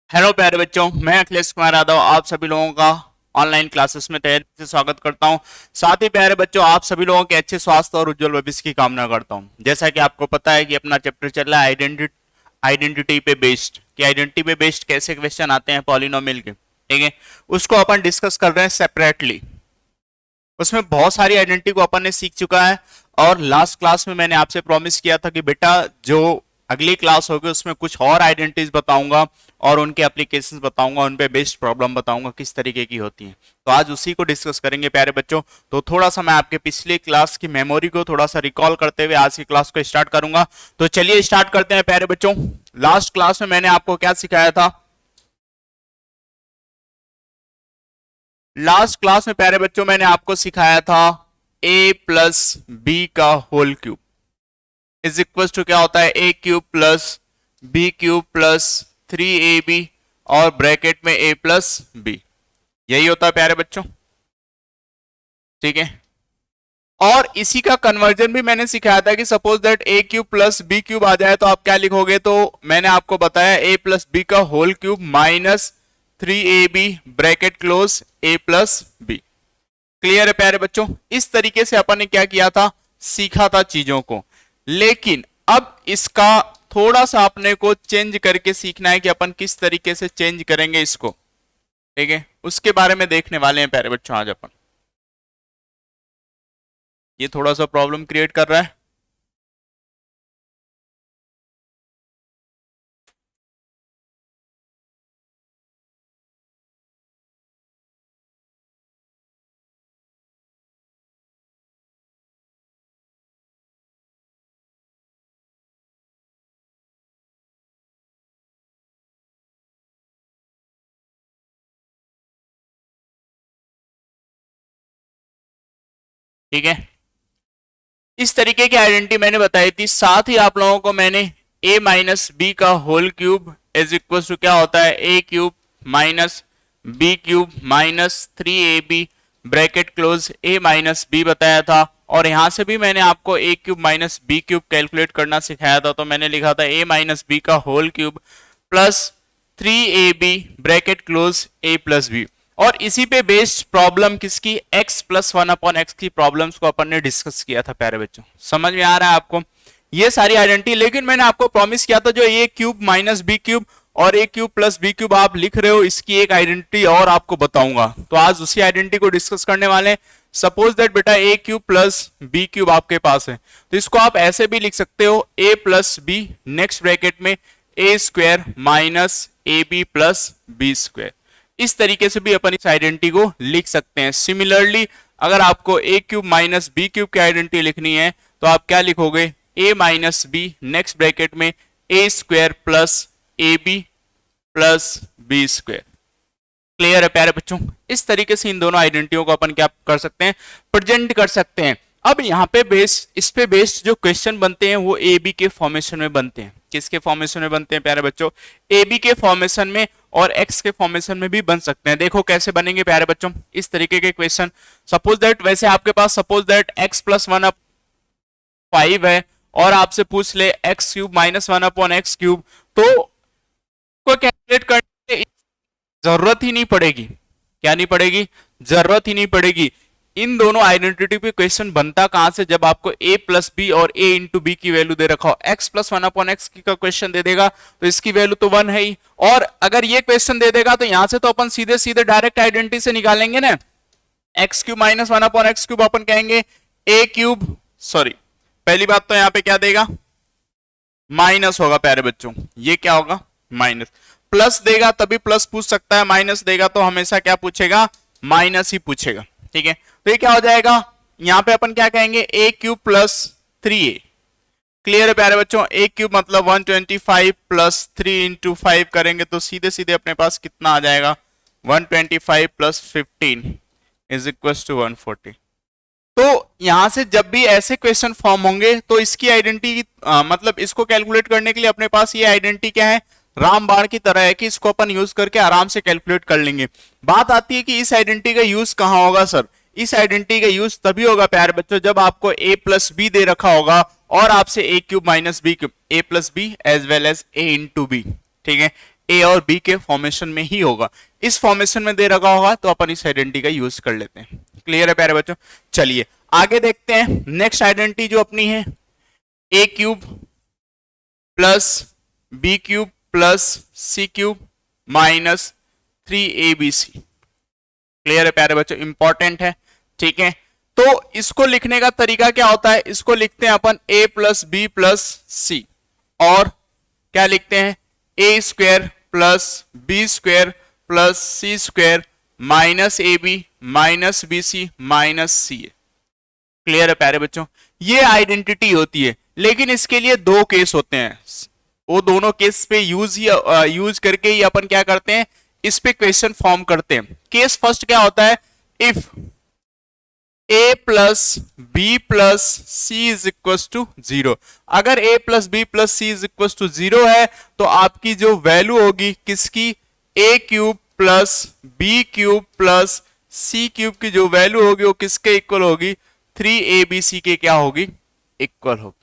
Hello प्यारे बच्चों, मैं अखिलेश कुमार यादव आप सभी लोगों का ऑनलाइन क्लासेस में तहे दिल से स्वागत करता हूं। साथ ही प्यारे बच्चों, आप सभी लोगों के अच्छे स्वास्थ्य और उज्जवल भविष्य की कामना करता हूं। जैसा कि आपको पता है कि अपना चैप्टर चल रहा है आइडेंटिटी पे बेस्ड कि आइडेंटिटी पे बेस्ड कैसे क्वेश्चन आते हैं पॉलिनोमियल के, ठीक है। उसको अपन डिस्कस कर रहे हैं सेपरेटली। उसमें बहुत सारी आइडेंटिटी को अपन ने सीख चुका है और लास्ट क्लास में मैंने आपसे प्रॉमिस किया था कि बेटा जो अगली क्लास होगी उसमें कुछ और आइडेंटिटीज बताऊंगा और उनके एप्लीकेशंस बताऊंगा, उन पे बेस्ड प्रॉब्लम बताऊंगा किस तरीके की होती हैं। तो आज उसी को डिस्कस करेंगे प्यारे बच्चों। तो थोड़ा सा मैं आपके पिछले क्लास की मेमोरी को थोड़ा सा रिकॉल करते हुए आज की क्लास को स्टार्ट करूंगा। तो चलिए स्टार्ट करते हैं प्यारे बच्चों। लास्ट क्लास में मैंने आपको क्या सिखाया था? लास्ट क्लास में प्यारे बच्चों मैंने आपको सिखाया था a प्लस बी का whole cube is equal to क्या होता है, a cube plus B cube plus 3ab और ब्रैकेट में a प्लस बी। यही होता है प्यारे बच्चों, ठीक है। और इसी का कन्वर्जन भी मैंने सिखाया था कि suppose that a cube plus B cube आ जाए तो आप क्या लिखोगे। तो मैंने आपको बताया a प्लस बी का whole cube minus 3ab bracket close a plus B. Clear है प्यारे बच्चों? इस तरीके से अपन ने क्या किया था, सीखा था चीजों को। लेकिन अब इसका थोड़ा सा अपने को चेंज करके सीखना है कि अपन किस तरीके से चेंज करेंगे इसको, ठीक है। उसके बारे में देखने वाले हैं प्यारे बच्चों आज अपन। ये थोड़ा सा प्रॉब्लम क्रिएट कर रहा है। ठीक है, इस तरीके की आइडेंटिटी मैंने बताई थी। साथ ही आप लोगों को मैंने a माइनस बी का whole cube is equal to क्या होता है, a cube minus b cube minus 3ab bracket close a minus b बताया था। और यहां से भी मैंने आपको a cube minus b cube calculate करना सिखाया था। तो मैंने लिखा था a माइनस बी का whole cube plus 3ab bracket close a plus b. और इसी पे बेस्ड प्रॉब्लम किसकी, x plus one upon x की प्रॉब्लम्स को अपन ने डिस्कस किया था प्यारे बच्चों। समझ में आ रहा है आपको ये सारी आइडेंटिटी? लेकिन मैंने आपको प्रॉमिस किया था जो a cube minus b cube और a cube plus B cube आप लिख रहे हो, इसकी एक आइडेंटिटी और आपको बताऊंगा। तो आज उसी आइडेंटिटी को डिस्कस करने वाले हैं। सपोज दैट बेटा a cube plus B cube आपके पास है, तो इसको आप ऐसे भी लिख सकते हो a plus b next bracket में a square minus a b plus b square. इस तरीके से भी अपन इस आइडेंटिटी को लिख सकते हैं। सिमिलरली अगर आपको a cube minus b cube की आइडेंटिटी लिखनी है तो आप क्या लिखोगे, a minus b next bracket में a square plus a b plus b square. Clear है प्यारे बच्चों? इस तरीके से इन दोनों आइडेंटिटियों को अपन क्या कर सकते हैं, प्रेजेंट कर सकते हैं। अब यहाँ पे इस पे बेस्ड जो क्वेश्चन बनते हैं वो ए बी के फॉर्मेशन में बनते हैं। किसके फॉर्मेशन में बनते हैं प्यारे बच्चों? ए बी के फॉर्मेशन में और एक्स के फॉर्मेशन में भी बन सकते हैं। देखो कैसे बनेंगे प्यारे बच्चों इस तरीके के क्वेश्चन। सपोज दैट वैसे आपके पास suppose that x plus one 5 है और आपसे पूछ ले x cube minus one upon x cube, तो को कैलकुलेट करने की जरूरत ही नहीं पड़ेगी। क्या नहीं पड़ेगी? जरूरत ही नहीं पड़ेगी। इन दोनों आइडेंटिटी पे क्वेश्चन बनता कहां से, जब आपको a प्लस बी और a इंटू बी की वैल्यू दे रखा हो। x plus one upon x का क्वेश्चन दे देगा तो इसकी वैल्यू तो 1 है ही। और अगर ये क्वेश्चन दे देगा तो यहां से तो अपन सीधे सीधे डायरेक्ट आइडेंटिटी से निकालेंगे ना। X cube minus one upon x cube अपन कहेंगे a क्यूब, सॉरी पहली बात तो यहां पे क्या देगा, माइनस होगा प्यारे बच्चों। ये क्या होगा, माइनस। प्लस देगा तभी प्लस पूछ सकता है, माइनस देगा तो हमेशा क्या पूछेगा, माइनस ही पूछेगा। ठीक है, तो ये क्या हो जाएगा, यहां पे अपन क्या कहेंगे, a cube plus 3a। Clear है प्यारे बच्चों? a क्यूब मतलब 125 प्लस 3 इंटू 5 करेंगे तो सीधे सीधे अपने पास कितना आ जाएगा, 125 प्लस 15 इज इक्वल टू 140। तो यहां से जब भी ऐसे क्वेश्चन फॉर्म होंगे तो इसकी आइडेंटिटी मतलब इसको कैलकुलेट करने के लिए अपने पास ये आइडेंटिटी क्या है, रामबाण की तरह है कि इसको अपन यूज करके आराम से कैलकुलेट कर लेंगे। बात आती है कि इस आइडेंटिटी का यूज कहां होगा सर? इस आइडेंटिटी का यूज तभी होगा प्यारे बच्चों जब आपको a प्लस बी दे रखा होगा और आपसे a cube minus b cube, a plus b as well as a into b, ठीक है, ए और बी के फॉर्मेशन में ही होगा। इस फॉर्मेशन में दे रखा होगा तो अपन इस आइडेंटिटी का यूज कर लेते हैं। क्लियर है प्यारे बच्चों? चलिए आगे देखते हैं। नेक्स्ट आइडेंटिटी जो अपनी है a cube plus B cube plus c cube minus 3abc। Clear है प्यारे बच्चों? इंपॉर्टेंट है, ठीक है। तो इसको लिखने का तरीका क्या होता है? इसको लिखते हैं अपन a plus b plus c, और क्या लिखते हैं a square plus b square plus c square minus a b minus b c minus c a. Clear है प्यारे बच्चों? ये आइडेंटिटी होती है, लेकिन इसके लिए दो केस होते हैं। वो दोनों केस पे यूज करके ही अपन क्या करते हैं, इस पे क्वेश्चन फॉर्म करते हैं। केस फर्स्ट क्या होता है? If a plus b plus c is equal to 0। अगर a plus b plus c is equal to 0 है तो आपकी जो वैल्यू होगी किसकी, a cube plus B cube plus c cube की जो वैल्यू होगी वो किसके इक्वल होगी, 3abc के क्या होगी, इक्वल होगी।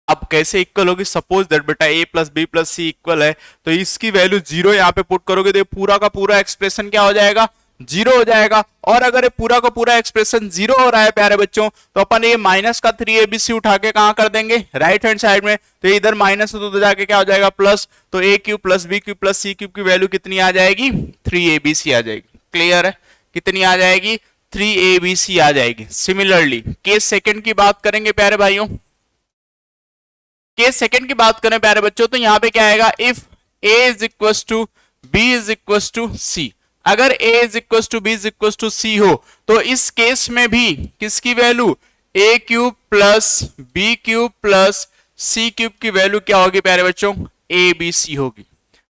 अब कैसे इक्वल होगी? सपोज दैट बेटा a plus b plus c equal है, तो इसकी वैल्यू 0 यहाँ पे पुट करोगे तो पूरा का पूरा एक्सप्रेशन क्या हो जाएगा, 0 हो जाएगा। और अगर ये पूरा का पूरा एक्सप्रेशन 0 हो रहा है प्यारे बच्चों, तो अपन ये माइनस का 3abc उठा के कहां कर देंगे, राइट हैंड साइड में। तो इधर माइनस तो उधर जाके क्या हो जाएगा, प्लस। तो a cube plus B cube plus c cube की वैल्यू कितनी आ जाएगी, 3abc आ जाएगी। क्लियर है? कितनी आ जाएगी, 3abc आ जाएगी। सिमिलरली केस सेकंड की बात करेंगे प्यारे भाइयों। केस सेकंड की बात करें प्यारे बच्चों, तो यहां पे क्या आएगा, if a is equal to b is equal to c. अगर a is equal to b is equal to c हो तो इस केस में भी किसकी value, a cube plus B cube plus c cube की वैल्यू क्या होगी प्यारे बच्चों, abc होगी।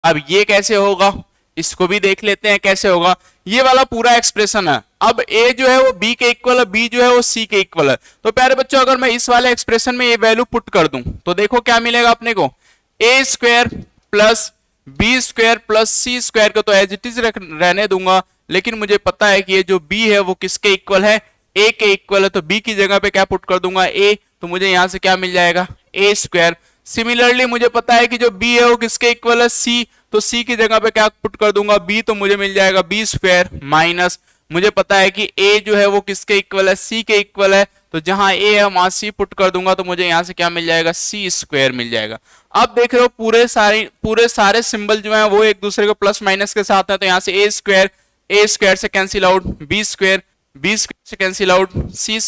अब ये कैसे होगा, इसको भी देख लेते हैं कैसे होगा। ये वाला पूरा एक्सप्रेशन है। अब a जो है वो b के इक्वल है, b जो है वो c के इक्वल है। तो प्यारे बच्चों अगर मैं इस वाले एक्सप्रेशन में ये वैल्यू पुट कर दूं तो देखो क्या मिलेगा अपने को, a square plus b square plus c square को तो एज इट इज रहने दूंगा, लेकिन मुझे पता है कि ये जो b है वो किसके इक्वल है, a के इक्वल है। तो b की जगह पे क्या पुट कर दूंगा, a। तो मुझे यहां से क्या मिल जाएगा, a स्क्वायर। सिमिलरली मुझे पता है कि जो b है वो किसके इक्वल है, c। तो c की जगह पे क्या पुट कर दूंगा, b। तो मुझे मिल जाएगा b स्क्वायर माइनस, मुझे पता है कि a जो है वो किसके इक्वल है, c के इक्वल है। तो जहां a है वहां c पुट कर दूंगा तो मुझे यहां से क्या मिल जाएगा, c स्क्वायर मिल जाएगा। अब देख रहे हो पूरे सारे सिंबल जो है वो एक दूसरे को प्लस माइनस के साथ है। तो यहां से a स्क्वायर से कैंसिल आउट, b स्क्वायर से कैंसिल आउट, c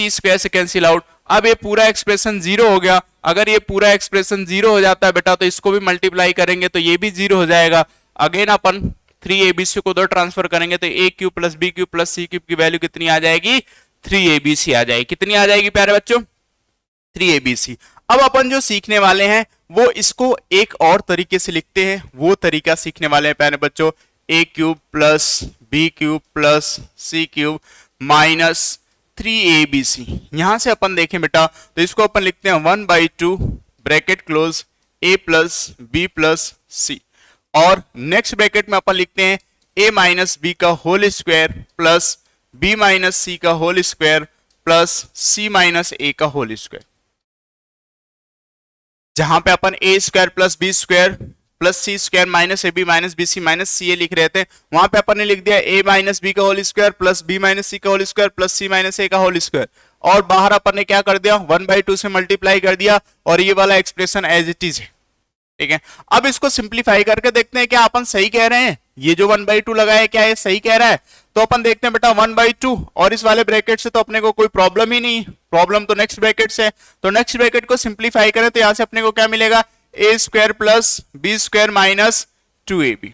स्क्वायर से कैंसिल आउट। अब ये पूरा एक्सप्रेशन 0 हो गया। अगर ये पूरा एक्सप्रेशन 0 हो जाता है बेटा तो इसको भी मल्टीप्लाई करेंगे तो ये भी 0 हो जाएगा। अगेन अपन 3abc को उधर ट्रांसफर करेंगे तो a cube plus B cube plus c cube की वैल्यू कितनी आ जाएगी, 3abc आ जाएगी। कितनी आ जाएगी प्यारे बच्चों, 3abc। अब अपन जो सीखने वाले हैं वो इसको एक और तरीके से लिखते हैं, वो तरीका सीखने वाले हैं प्यारे बच्चों, a cube plus B cube plus c cube minus 3abc। यहां से अपन देखें बेटा तो इसको अपन लिखते हैं 1/2 bracket close a plus b plus c, और नेक्स्ट ब्रैकेट में अपन लिखते हैं a माइनस बी का whole square plus b minus c का whole square plus c minus a का होल स्क्वायर। जहां पे अपन a square plus b square plus c square minus a b minus b c minus c a लिख रहे थे, वहां पे अपन ने लिख दिया a माइनस बी का होल स्क्वायर प्लस बी माइनस सी का होल स्क्वायर प्लस सी माइनस ए का होल स्क्वायर। और बाहर अपन ने क्या कर दिया, 1/2 से मल्टीप्लाई कर दिया, और ये वाला एक्सप्रेशन एज इट इज है। ठीक है, अब इसको सिंप्लीफाई करके देखते हैं क्या अपन सही कह रहे हैं। ये जो 1/2 लगा है क्या ये सही कह रहा है? तो अपन देखते हैं बेटा 1/2 और इस वाले ब्रैकेट से तो अपने को कोई प्रॉब्लम ही नहीं, प्रॉब्लम तो नेक्स्ट ब्रैकेट से है। तो नेक्स्ट ब्रैकेट को सिंप्लीफाई करें तो यहां से अपने को क्या मिलेगा, a square plus b square minus 2ab।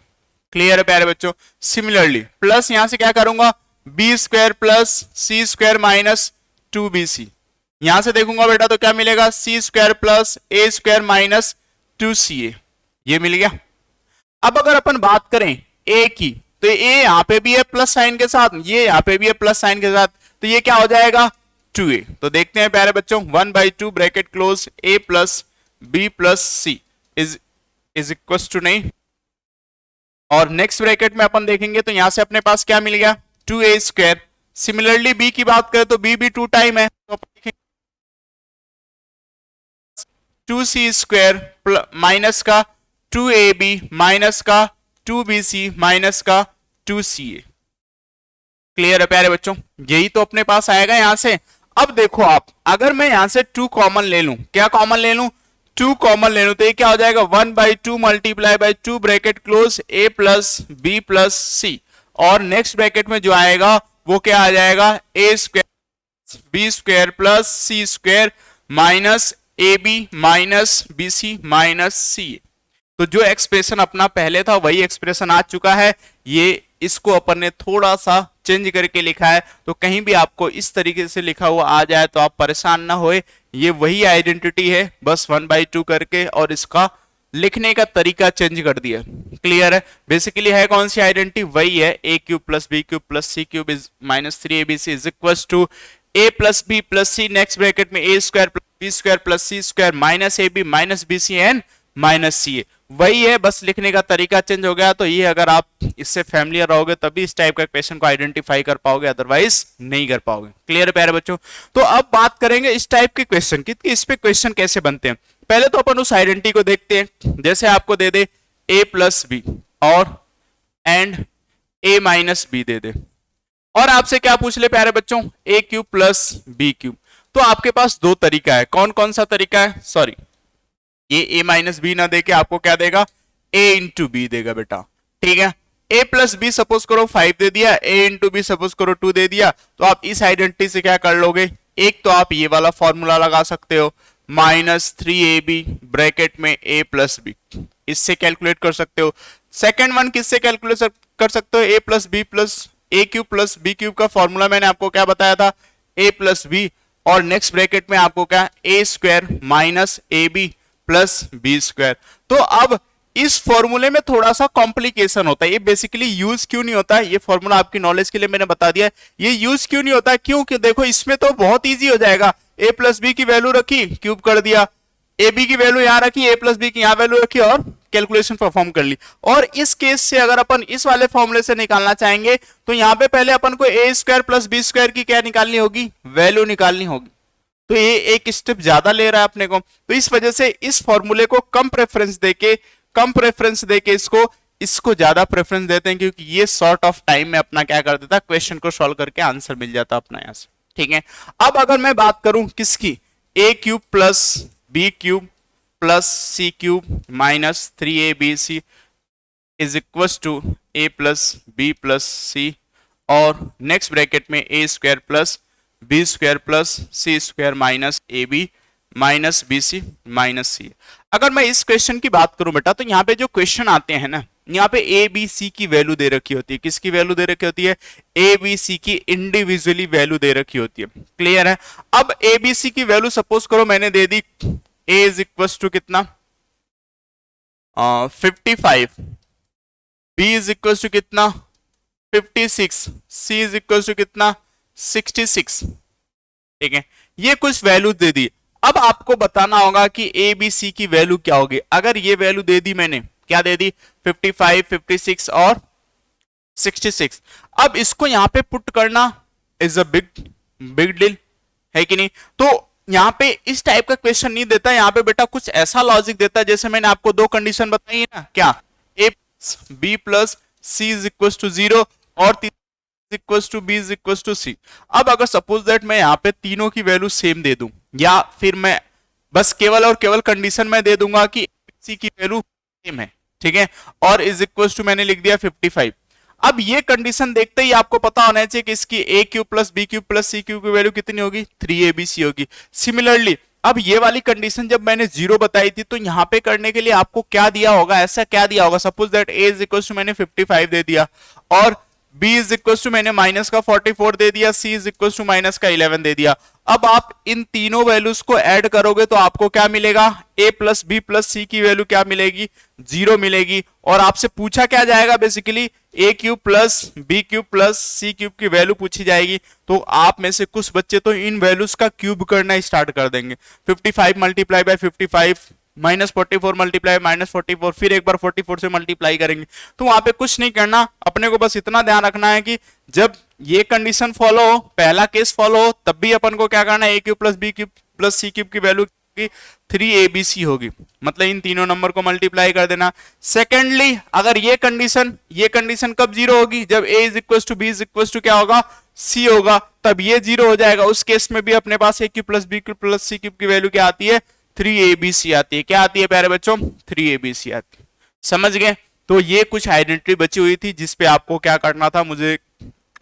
Clear है प्यारे बच्चों? सिमिलरली प्लस यहां से क्या करूंगा, b square plus c square minus 2bc। यहां से देखूंगा बेटा तो क्या मिलेगा, c square plus a square minus 2ca। ये मिल गया। अब अगर अपन बात करें a की तो a यहां पे भी है प्लस साइन के साथ, ये यहां पे भी है प्लस साइन के साथ, तो ये क्या हो जाएगा 2a। तो देखते हैं प्यारे बच्चों 1/2 bracket close a plus b plus c is equal to नहीं, और नेक्स्ट ब्रैकेट में अपन देखेंगे तो यहां से अपने पास क्या मिल गया 2a स्क्वायर। सिमिलरली b की बात करें तो b भी 2 टाइम है, तो अपन देखेंगे 2c स्क्वायर माइनस का 2ab माइनस का 2bc माइनस का 2ca। क्लियर है प्यारे बच्चों, यही तो अपने पास आएगा यहां से। अब देखो आप, अगर मैं यहां से 2 कॉमन ले लूं, क्या कॉमन ले लूं, 2 कॉमन ले लूं, तो ये क्या हो जाएगा 1/2 multiply by 2 bracket close a plus b plus c, और नेक्स्ट ब्रैकेट में जो आएगा वो क्या आ जाएगा a square b square plus c square minus a b minus b c minus c. तो जो एक्सप्रेशन अपना पहले था वही एक्सप्रेशन आ चुका है, ये इसको अपन ने थोड़ा सा चेंज करके लिखा है, तो कहीं भी आपको इस तरीके से लिखा हुआ आ जाए तो आप परेशान ना होए, ये वही आइडेंटिटी है, बस 1/2 करके और इसका लिखने का तरीका चेंज कर दिया। क्लियर है, बेसिकली है कौन सी आइडेंटिटी, वही है a cube plus B cube plus c cube is minus 3abc is equal to a plus b plus c, next bracket में a square plus b square plus c square minus ab minus b c and minus c. वही है, बस लिखने का तरीका change हो गया। तो ये अगर आप इससे फैमिलियर रहोगे तभी इस टाइप का क्वेश्चन को आइडेंटिफाई कर पाओगे, अदरवाइज नहीं कर पाओगे। क्लियर है प्यारे बच्चों। तो अब बात करेंगे इस टाइप के क्वेश्चन की, इस पे क्वेश्चन कैसे बनते हैं। पहले तो अपन उस आइडेंटिटी को देखते हैं, जैसे आपको दे दे a प्लस बी और एंड a माइनस बी दे दे, और आपसे क्या पूछ ले प्यारे बच्चों, a cube plus B cube. तो आपके पास दो तरीका है, कौन कौन सा तरीका है, सॉरी ये a माइनस बी ना देके आपको क्या देगा a इंटू बी देगा बेटा। ठीक है, a प्लस बी सपोज करो 5 दे दिया, a इंटू बी सपोज करो 2 दे दिया, तो आप इस आइडेंटिटी से क्या कर लोगे, एक तो आप ये वाला फॉर्मूला लगा सकते हो माइनस 3ab ब्रैकेट में a प्लस बी, इससे कैलकुलेट कर सकते हो। सेकेंड वन किससे कैलकुलेट कर सकते हो, a plus b plus a cube plus B cube का फॉर्मूला मैंने आपको क्या बताया था, a प्लस बी, और नेक्स्ट ब्रैकेट में आपको क्या a square minus a b plus b square. तो अब इस फॉर्मूले में थोड़ा सा कॉम्प्लिकेशन होता है, ये बेसिकली यूज क्यों नहीं होता है, ये फॉर्मूला आपकी नॉलेज के लिए मैंने बता दिया, ये यूज क्यों नहीं होता है, क्योंकि देखो इसमें तो बहुत इजी हो जाएगा, a प्लस बी की वैल्यू रखी क्यूब कर दिया, ए बी की वैल्यू यहां रखी, a प्लस बी की यहां वैल्यू रखी और कैलकुलेशन परफॉर्म कर ली। और इस केस से अगर अपन इस वाले फॉर्मूले से निकालना चाहेंगे तो यहां पे पहले अपन को a square plus b square की क्या निकालनी होगी, वैल्यू निकालनी होगी, तो ये एक स्टेप ज्यादा ले रहा है अपने को। तो इस वजह से इस फॉर्मूले को कम प्रेफरेंस देके इसको ज्यादा प्रेफरेंस देते हैं, क्योंकि ये शॉर्ट ऑफ टाइम में अपना क्या कर देता है, क्वेश्चन को सॉल्व करके आंसर मिल जाता अपना यहां से। ठीक है, अब अगर मैं बात करूं किसकी, a cube plus B cube plus c cube minus 3abc is equal to a plus b plus c, और नेक्स्ट ब्रैकेट में a square plus b square plus c square minus a b minus b c minus c. अगर मैं इस question की बात करूं बेटा, तो यहाँ पे जो क्वेश्चन आते हैं ना, यहाँ पे ए बी सी की वैल्यू दे रखी होती है, किसकी वैल्यू दे रखी होती है, ए बी सी की इंडिविजुअली वैल्यू दे रखी होती है। क्लियर है, अब ए बी सी की वैल्यू सपोज करो मैंने दे दी, ए इज इक्वल टू कितना 55, बी इज इक्वल टू कितना 56, सी इज इक्वल टू कितना 66। ठीक है, ये कुछ वैल्यू दे दी। अब आपको बताना होगा कि ए बी सी की वैल्यू क्या होगी। अगर ये वैल्यू दे दी मैंने, क्या दे दी 55, 56 और 66, अब इसको यहां पे पुट करना इज अ बिग डील, है कि नहीं। तो यहां पे इस टाइप का क्वेश्चन नहीं देता, यहां पे बेटा कुछ ऐसा लॉजिक देता है, जैसे मैंने आपको दो कंडीशन बताई है ना, क्या a b plus c is equal to 0 और equal to b is equal to c. अब अगर सपोज दैट मैं यहाँ पे तीनों की वैल्यू सेम दे दूं, या फिर मैं बस केवल और केवल कंडीशन में दे दूंगा कि सी की वैल्यू सेम है, ठीक है, और इज इक्वल टू मैंने लिख दिया 55। अब ये कंडीशन देखते ही आपको पता होना चाहिए कि इसकी a cube plus B cube plus c cube की वैल्यू कितनी होगी, 3abc होगी। सिमिलरली अब ये वाली कंडीशन जब मैंने 0 बताई थी, तो यहाँ पे करने के लिए आपको क्या दिया होगा, ऐसा क्या दिया होगा, suppose that a is equal to मैंने 55 दे दिया, और b इज इक्वल टू मैंने माइनस का 44 दे दिया, c is equal to minus का 11 दे दिया। अब आप इन तीनों वैल्यूज को ऐड करोगे तो आपको क्या मिलेगा, a प्लस बी प्लस सी की वैल्यू क्या मिलेगी, 0 मिलेगी। और आपसे पूछा क्या जाएगा, basically a cube plus B cube plus c cube की वैल्यू पूछी जाएगी। तो आप में से कुछ बच्चे तो इन वैल्यूज का क्यूब करना स्टार्ट कर देंगे, 55 multiply by 55 minus 44 multiply minus 44, फिर एक बार 44 से मल्टीप्लाई करेंगे। तो वहां पे कुछ नहीं करना, अपने को बस इतना ध्यान रखना है कि जब ये कंडीशन फॉलो हो, पहला केस फॉलो हो, तब भी अपन को क्या करना है, a cube plus B cube plus c cube की वैल्यू आपकी 3abc होगी, मतलब इन तीनों नंबर को मल्टीप्लाई कर देना। सेकेंडली अगर ये कंडीशन कब जीरो होगी, जब a is equal to b is equal to क्या होगा, c होगा, तब ये जीरो हो जाएगा। उस केस में भी अपने पास a cube plus B cube plus c cube की वैल्यू क्या आती है, 3abc आती है। क्या आती है प्यारे बच्चों, 3abc आती है। समझ गए? तो ये कुछ आइडेंटिटी बची हुई थी जिसपे आपको क्या करना था, मुझे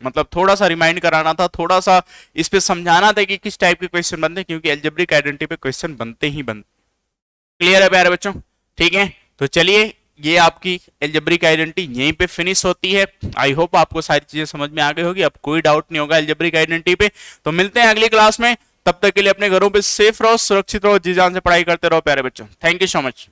मतलब थोड़ा सा रिमाइंड कराना था, थोड़ा सा इस पे समझाना था कि किस टाइप के क्वेश्चन बनते हैं, क्योंकि अलजेब्रिक आइडेंटिटी पे क्वेश्चन बनते ही बनते। क्लियर है प्यारे बच्चों? ठीक है, तो चलिए ये आपकी अलजेब्रिक आइडेंटिटी यहीं पे फिनिश होती है। आई होप आपको सारी चीजें समझ में आ गई होगी, अब कोई डाउट नहीं होगा अलजेब्रिक आइडेंटिटी पे। तो मिलते हैं अगली क्लास में, तब तक के लिए अपने घरों पे सेफ रहो, सुरक्षित रहो, जी जान से पढ़ाई करते रहो प्यारे बच्चों। Thank you so much.